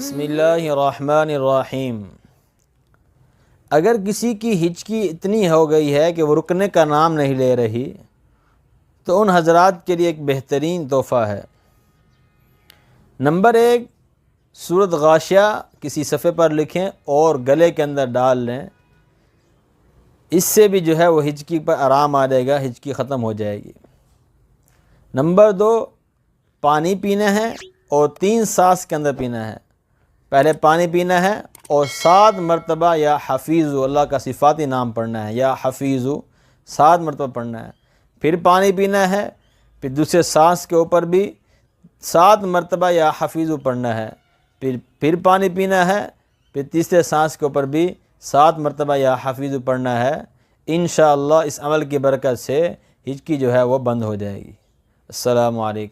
बिस्मिल्लाहिर्रहमानिर्रहीम। अगर किसी की हिचकी इतनी हो गई है कि वो रुकने का नाम नहीं ले रही, तो उन हजरात के लिए एक बेहतरीन तोहफ़ा है। नंबर 1, सूरत गाशिया किसी सफ़े पर लिखें और गले के अंदर डाल लें। इससे भी जो है वो हिचकी पर आराम आ जाएगा, हिचकी ख़त्म हो जाएगी। नंबर 2, पानी पीना है और 3 सांस के अंदर पीना है। पहले पानी पीना है और 7 मरतबा या हफीज़ु, अल्लाह का सिफ़ाती नाम पढ़ना है, या हफीज़ु 7 मरतबा पढ़ना है। फिर पानी पीना है, फिर दूसरे सांस के ऊपर भी 7 मरतबा या हफीज़ु पढ़ना है। फिर पानी पीना है, फिर तीसरे सांस के ऊपर भी 7 मरतबा या हफीज़ु पढ़ना है। इंशाअल्लाह इस अमल की बरकत से हिचकी जो है वो बंद हो जाएगी। अस्सलामु अलैकुम।